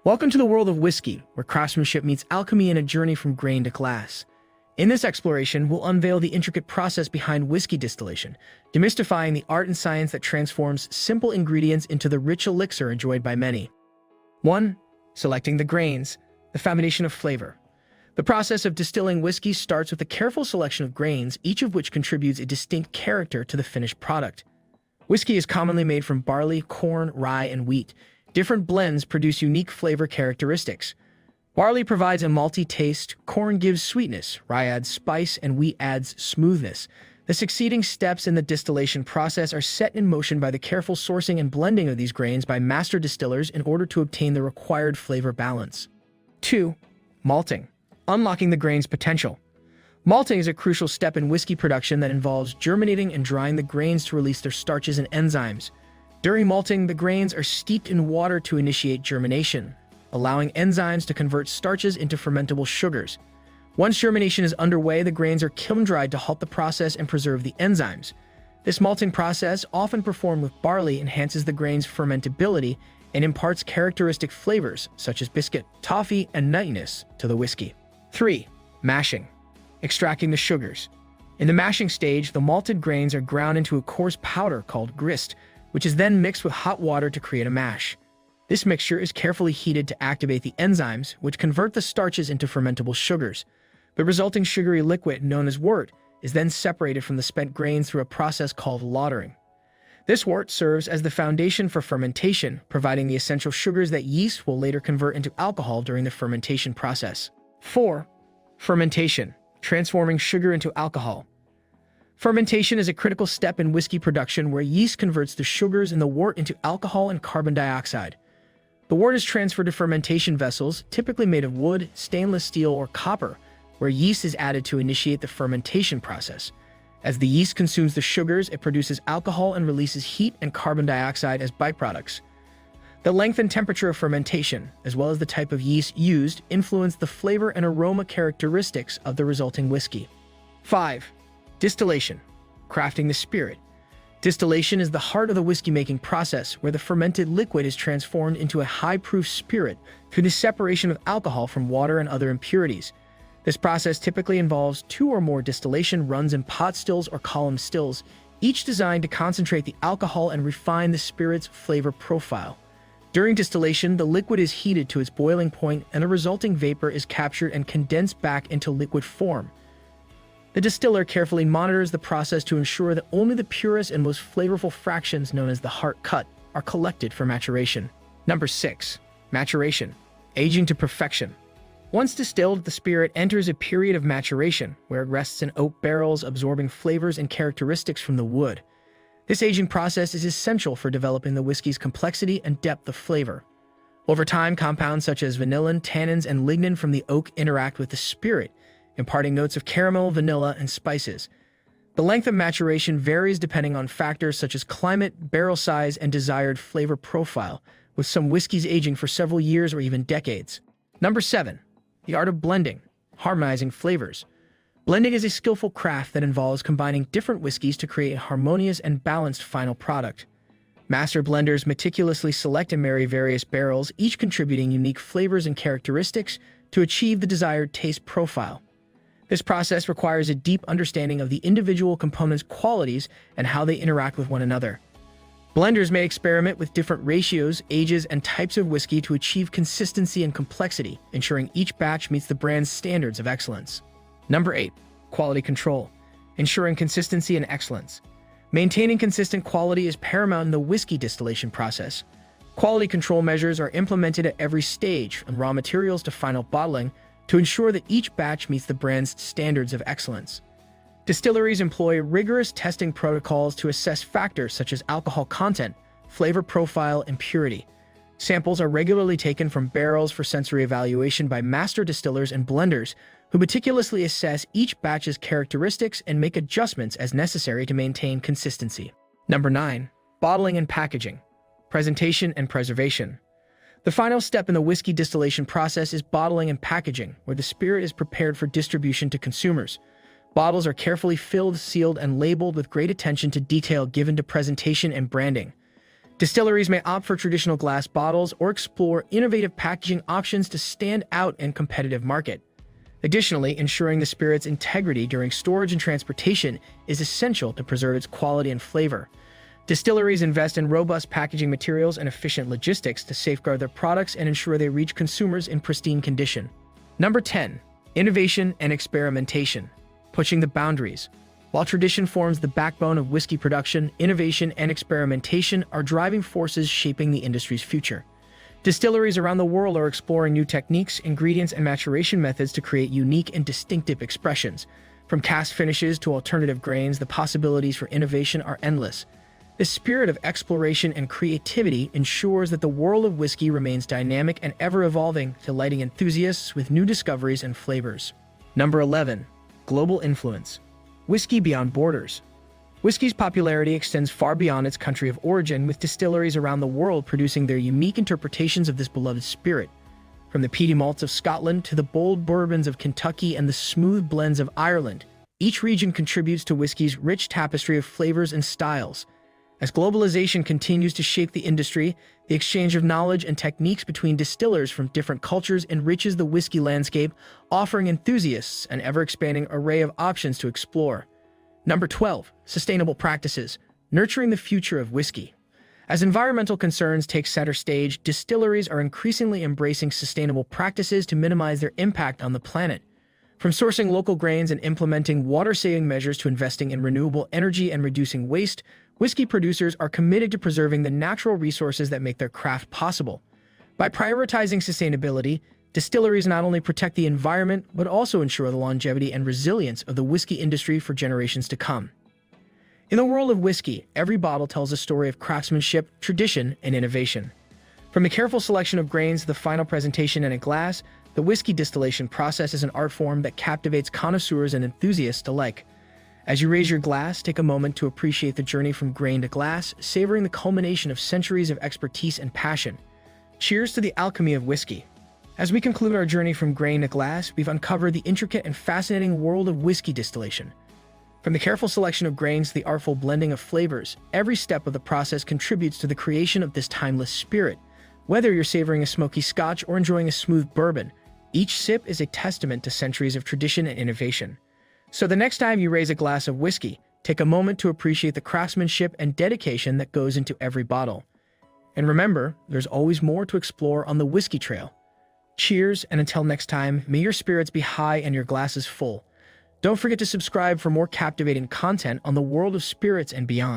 Welcome to the world of whiskey, where craftsmanship meets alchemy in a journey from grain to glass. In this exploration, we'll unveil the intricate process behind whiskey distillation, demystifying the art and science that transforms simple ingredients into the rich elixir enjoyed by many. 1. Selecting the grains, the foundation of flavor. The process of distilling whiskey starts with a careful selection of grains, each of which contributes a distinct character to the finished product. Whiskey is commonly made from barley, corn, rye, and wheat. Different blends produce unique flavor characteristics. Barley provides a malty taste, corn gives sweetness, rye adds spice, and wheat adds smoothness. The succeeding steps in the distillation process are set in motion by the careful sourcing and blending of these grains by master distillers in order to obtain the required flavor balance. 2. Malting. Unlocking the grain's potential. Malting is a crucial step in whiskey production that involves germinating and drying the grains to release their starches and enzymes. During malting, the grains are steeped in water to initiate germination, allowing enzymes to convert starches into fermentable sugars. Once germination is underway, the grains are kiln-dried to halt the process and preserve the enzymes. This malting process, often performed with barley, enhances the grain's fermentability and imparts characteristic flavors such as biscuit, toffee, and nuttiness to the whiskey. 3. Mashing. Extracting the sugars. In the mashing stage, the malted grains are ground into a coarse powder called grist, which is then mixed with hot water to create a mash. This mixture is carefully heated to activate the enzymes, which convert the starches into fermentable sugars. The resulting sugary liquid, known as wort, is then separated from the spent grains through a process called lautering. This wort serves as the foundation for fermentation, providing the essential sugars that yeast will later convert into alcohol during the fermentation process. 4. Fermentation. Transforming sugar into alcohol. Fermentation is a critical step in whiskey production where yeast converts the sugars in the wort into alcohol and carbon dioxide. The wort is transferred to fermentation vessels, typically made of wood, stainless steel, or copper, where yeast is added to initiate the fermentation process. As the yeast consumes the sugars, it produces alcohol and releases heat and carbon dioxide as byproducts. The length and temperature of fermentation, as well as the type of yeast used, influence the flavor and aroma characteristics of the resulting whiskey. 5. Distillation. Crafting the spirit. Distillation is the heart of the whiskey-making process, where the fermented liquid is transformed into a high-proof spirit through the separation of alcohol from water and other impurities. This process typically involves 2 or more distillation runs in pot stills or column stills, each designed to concentrate the alcohol and refine the spirit's flavor profile. During distillation, the liquid is heated to its boiling point and the resulting vapor is captured and condensed back into liquid form. The distiller carefully monitors the process to ensure that only the purest and most flavorful fractions, known as the heart cut, are collected for maturation. 6. Maturation. Aging to perfection. Once distilled, the spirit enters a period of maturation, where it rests in oak barrels, absorbing flavors and characteristics from the wood. This aging process is essential for developing the whiskey's complexity and depth of flavor. Over time, compounds such as vanillin, tannins, and lignin from the oak interact with the spirit, imparting notes of caramel, vanilla, and spices. The length of maturation varies depending on factors such as climate, barrel size, and desired flavor profile, with some whiskeys aging for several years or even decades. 7. The art of blending. Harmonizing flavors. Blending is a skillful craft that involves combining different whiskeys to create a harmonious and balanced final product. Master blenders meticulously select and marry various barrels, each contributing unique flavors and characteristics to achieve the desired taste profile. This process requires a deep understanding of the individual components' qualities and how they interact with one another. Blenders may experiment with different ratios, ages, and types of whiskey to achieve consistency and complexity, ensuring each batch meets the brand's standards of excellence. 8. Quality control. Ensuring consistency and excellence. Maintaining consistent quality is paramount in the whiskey distillation process. Quality control measures are implemented at every stage, from raw materials to final bottling, to ensure that each batch meets the brand's standards of excellence. Distilleries employ rigorous testing protocols to assess factors such as alcohol content, flavor profile, and purity. Samples are regularly taken from barrels for sensory evaluation by master distillers and blenders, who meticulously assess each batch's characteristics and make adjustments as necessary to maintain consistency. 9. Bottling and packaging. Presentation and preservation. The final step in the whiskey distillation process is bottling and packaging, where the spirit is prepared for distribution to consumers. Bottles are carefully filled, sealed, and labeled with great attention to detail given to presentation and branding. Distilleries may opt for traditional glass bottles or explore innovative packaging options to stand out in a competitive market. Additionally, ensuring the spirit's integrity during storage and transportation is essential to preserve its quality and flavor. Distilleries invest in robust packaging materials and efficient logistics to safeguard their products and ensure they reach consumers in pristine condition. Number 10. Innovation and experimentation. Pushing the boundaries. While tradition forms the backbone of whiskey production, innovation and experimentation are driving forces shaping the industry's future. Distilleries around the world are exploring new techniques, ingredients, and maturation methods to create unique and distinctive expressions. From cast finishes to alternative grains, the possibilities for innovation are endless. This spirit of exploration and creativity ensures that the world of whiskey remains dynamic and ever-evolving, delighting enthusiasts with new discoveries and flavors. Number 11. Global influence. Whiskey beyond borders. Whiskey's popularity extends far beyond its country of origin, with distilleries around the world producing their unique interpretations of this beloved spirit. From the peaty malts of Scotland to the bold bourbons of Kentucky and the smooth blends of Ireland, each region contributes to whiskey's rich tapestry of flavors and styles. As globalization continues to shape the industry, the exchange of knowledge and techniques between distillers from different cultures enriches the whiskey landscape, offering enthusiasts an ever-expanding array of options to explore. Number 12. Sustainable practices. Nurturing the future of whiskey. As environmental concerns take center stage, distilleries are increasingly embracing sustainable practices to minimize their impact on the planet. From sourcing local grains and implementing water-saving measures to investing in renewable energy and reducing waste, whiskey producers are committed to preserving the natural resources that make their craft possible. By prioritizing sustainability, distilleries not only protect the environment, but also ensure the longevity and resilience of the whiskey industry for generations to come. In the world of whiskey, every bottle tells a story of craftsmanship, tradition, and innovation. From the careful selection of grains to the final presentation in a glass, the whiskey distillation process is an art form that captivates connoisseurs and enthusiasts alike. As you raise your glass, take a moment to appreciate the journey from grain to glass, savoring the culmination of centuries of expertise and passion. Cheers to the alchemy of whiskey. As we conclude our journey from grain to glass, we've uncovered the intricate and fascinating world of whiskey distillation. From the careful selection of grains to the artful blending of flavors, every step of the process contributes to the creation of this timeless spirit. Whether you're savoring a smoky scotch or enjoying a smooth bourbon, each sip is a testament to centuries of tradition and innovation. So the next time you raise a glass of whiskey, take a moment to appreciate the craftsmanship and dedication that goes into every bottle. And remember, there's always more to explore on the whiskey trail. Cheers, and until next time, may your spirits be high and your glasses full. Don't forget to subscribe for more captivating content on the world of spirits and beyond.